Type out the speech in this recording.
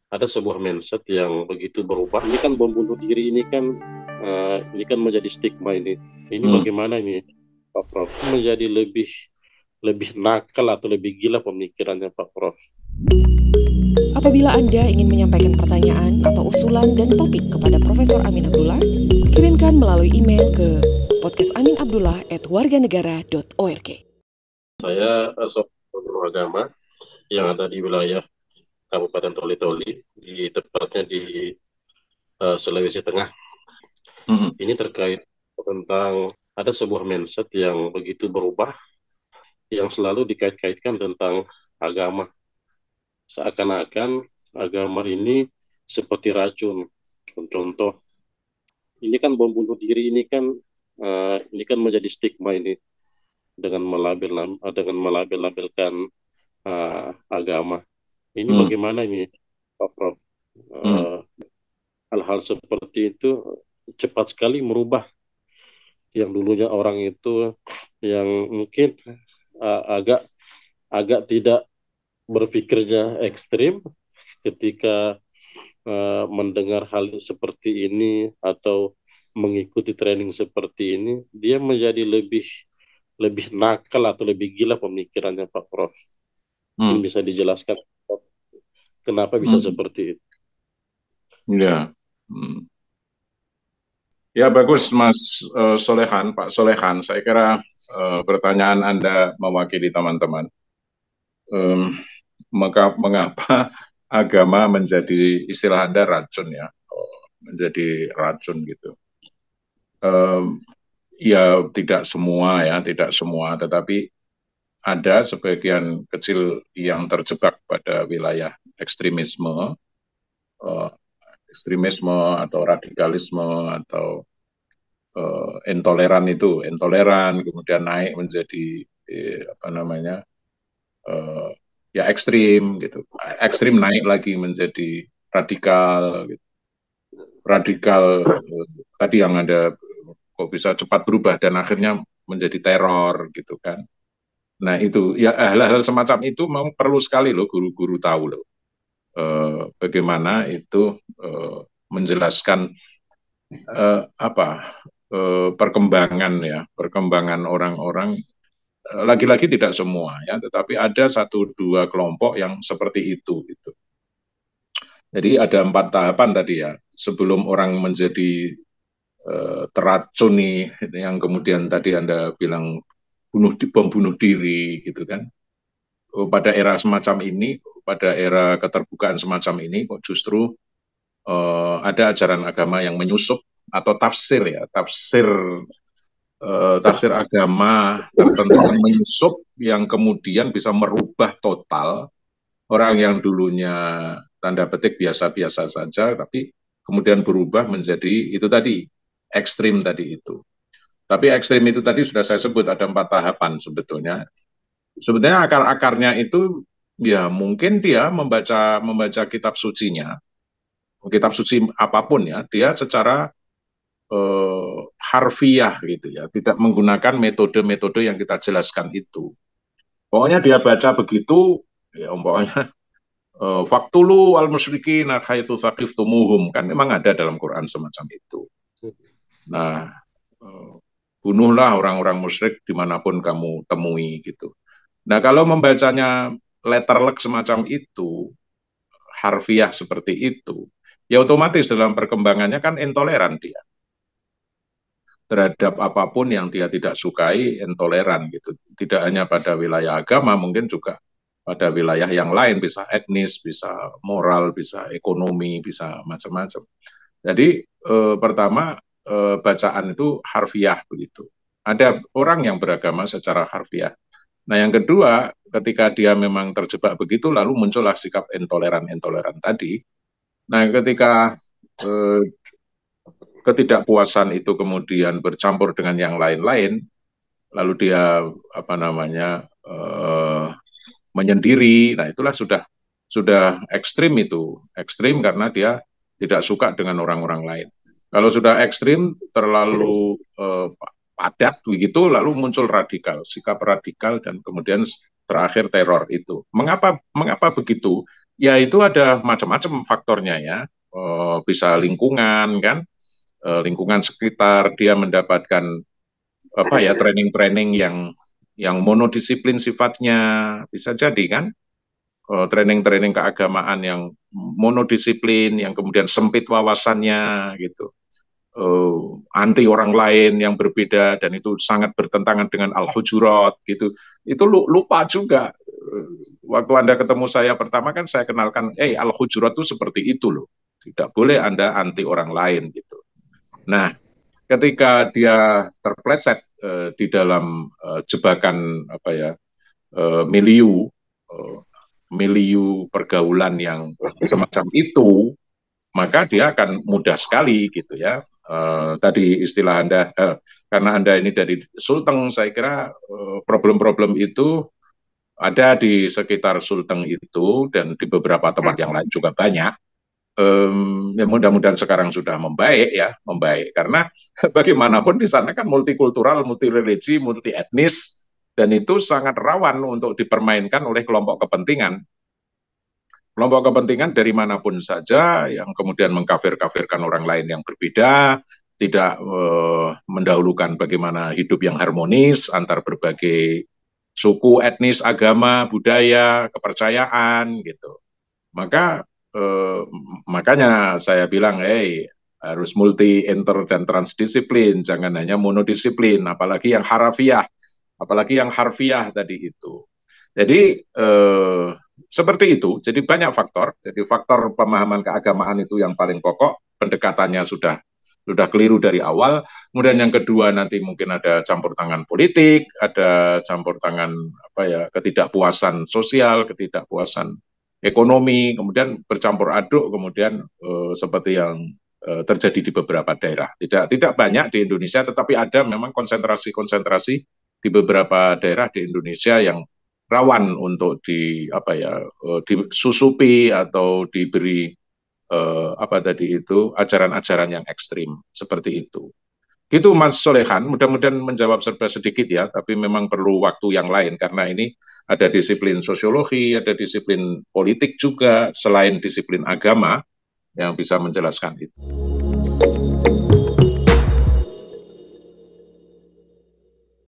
ada sebuah mindset yang begitu berubah. Ini kan bom bunuh diri ini kan menjadi stigma ini. Ini Hmm. bagaimana ini Pak Prof? Menjadi lebih lebih nakal atau lebih gila pemikirannya Pak Prof. Apabila Anda ingin menyampaikan pertanyaan atau usulan dan topik kepada Profesor Amin Abdullah, kirimkan melalui email ke podcastaminabdullah@warganegara.org. Saya seorang guru agama yang ada di wilayah Kabupaten Toli-Toli, tepatnya di Sulawesi Tengah. Hmm. Ini terkait tentang ada sebuah mindset yang begitu berubah, yang selalu dikait-kaitkan tentang agama. Seakan-akan agama ini seperti racun. Contoh, ini kan bom bunuh diri ini kan menjadi stigma ini dengan melabel-labelkan agama. Ini Hmm. bagaimana ini Pak Prof? Hmm. Eh, Hal-hal seperti itu cepat sekali merubah yang dulunya orang itu yang mungkin agak agak tidak berpikirnya ekstrim ketika mendengar hal seperti ini atau mengikuti training seperti ini, dia menjadi lebih lebih nakal atau lebih gila pemikirannya Pak Prof. Mungkin Hmm. bisa dijelaskan kenapa bisa Hmm. seperti itu. Ya. Hmm. Ya, bagus Mas Solehan, Pak Solehan. Saya kira pertanyaan Anda mewakili teman-teman. Em, mengapa agama menjadi istilah Anda racun ya? Menjadi racun gitu. Em, ya tidak semua ya, tidak semua, tetapi ada sebagian kecil yang terjebak pada wilayah ekstremisme, eh, ekstremisme atau radikalisme atau intoleran, kemudian naik menjadi apa namanya eh, ya ekstrim gitu, ekstrim naik lagi menjadi radikal, gitu. Radikal tadi yang ada kok bisa cepat berubah dan akhirnya menjadi teror gitu kan. Nah itu ya hal-hal semacam itu memang perlu sekali loh guru-guru tahu loh bagaimana itu menjelaskan apa perkembangan ya, perkembangan orang-orang. Lagi-lagi tidak semua ya, tetapi ada satu dua kelompok yang seperti itu gitu. Jadi ada 4 tahapan tadi ya, sebelum orang menjadi teracuni, yang kemudian tadi Anda bilang bom bunuh diri gitu kan. Pada era semacam ini, pada era keterbukaan semacam ini, kok justru ada ajaran agama yang menyusup atau tafsir ya, tafsir agama tertentu yang menyusup, yang kemudian bisa merubah total orang yang dulunya tanda petik biasa-biasa saja, tapi kemudian berubah menjadi itu tadi, ekstrim tadi itu. Tapi ekstrim itu tadi sudah saya sebut ada 4 tahapan sebetulnya. Sebetulnya akar-akarnya itu ya mungkin dia membaca kitab sucinya, kitab suci apapun ya, dia secara harfiah gitu ya, tidak menggunakan metode-metode yang kita jelaskan itu. Pokoknya dia baca begitu, ya pokoknya faktulu al musyrikin haitsu tumuhum, kan memang ada dalam Quran semacam itu. Nah, eh, bunuhlah orang-orang musyrik dimanapun kamu temui gitu. Nah, kalau membacanya letterlek semacam itu, harfiah seperti itu, ya otomatis dalam perkembangannya kan intoleran dia terhadap apapun yang dia tidak sukai, intoleran gitu. Tidak hanya pada wilayah agama, mungkin juga pada wilayah yang lain, bisa etnis, bisa moral, bisa ekonomi, bisa macam-macam. Jadi pertama bacaan itu harfiah begitu. Ada orang yang beragama secara harfiah. Nah, yang kedua, ketika dia memang terjebak begitu, lalu muncullah sikap intoleran-intoleran tadi. Nah, ketika eh, ketidakpuasan itu kemudian bercampur dengan yang lain-lain, lalu dia apa namanya menyendiri. Nah, itulah sudah ekstrim itu, ekstrim karena dia tidak suka dengan orang-orang lain. Kalau sudah ekstrim terlalu padat begitu, lalu muncul sikap radikal dan kemudian terakhir teror itu. Mengapa begitu? Ya itu ada macam-macam faktornya ya. Bisa lingkungan kan, lingkungan sekitar dia mendapatkan apa ya training-training yang monodisiplin sifatnya, bisa jadi kan. Training-training keagamaan yang monodisiplin, yang kemudian sempit wawasannya gitu, anti orang lain yang berbeda dan itu sangat bertentangan dengan al-hujurat gitu. Itu lupa juga. Waktu Anda ketemu saya pertama kan saya kenalkan, al-hujurat itu seperti itu loh. Tidak boleh Anda anti orang lain gitu. Nah, ketika dia terpleset di dalam jebakan apa ya, milieu milieu pergaulan yang semacam itu, maka dia akan mudah sekali gitu ya. Tadi istilah Anda, karena Anda ini dari Sulteng, saya kira problem-problem itu ada di sekitar Sulteng itu dan di beberapa tempat yang lain juga banyak. Ya mudah-mudahan sekarang sudah membaik ya, membaik karena bagaimanapun di sana kan multikultural, multi religi, multi etnis dan itu sangat rawan untuk dipermainkan oleh kelompok kepentingan dari manapun saja yang kemudian mengkafir-kafirkan orang lain yang berbeda, tidak mendahulukan bagaimana hidup yang harmonis antar berbagai suku, etnis, agama, budaya, kepercayaan gitu. Maka makanya saya bilang, harus multi, inter, dan transdisiplin, jangan hanya monodisiplin, apalagi yang harfiah tadi itu. Jadi seperti itu. Jadi banyak faktor. Jadi faktor pemahaman keagamaan itu yang paling pokok. Pendekatannya sudah keliru dari awal. Kemudian yang kedua nanti mungkin ada campur tangan politik, ada campur tangan apa ya ketidakpuasan sosial, ketidakpuasan ekonomi, kemudian bercampur aduk, kemudian seperti yang terjadi di beberapa daerah. Tidak banyak di Indonesia, tetapi ada memang konsentrasi-konsentrasi di beberapa daerah di Indonesia yang rawan untuk disusupi atau diberi apa tadi itu ajaran-ajaran yang ekstrim seperti itu. Gitu Mas Solehan, mudah-mudahan menjawab serba sedikit ya, tapi memang perlu waktu yang lain karena ini ada disiplin sosiologi, ada disiplin politik juga selain disiplin agama yang bisa menjelaskan itu.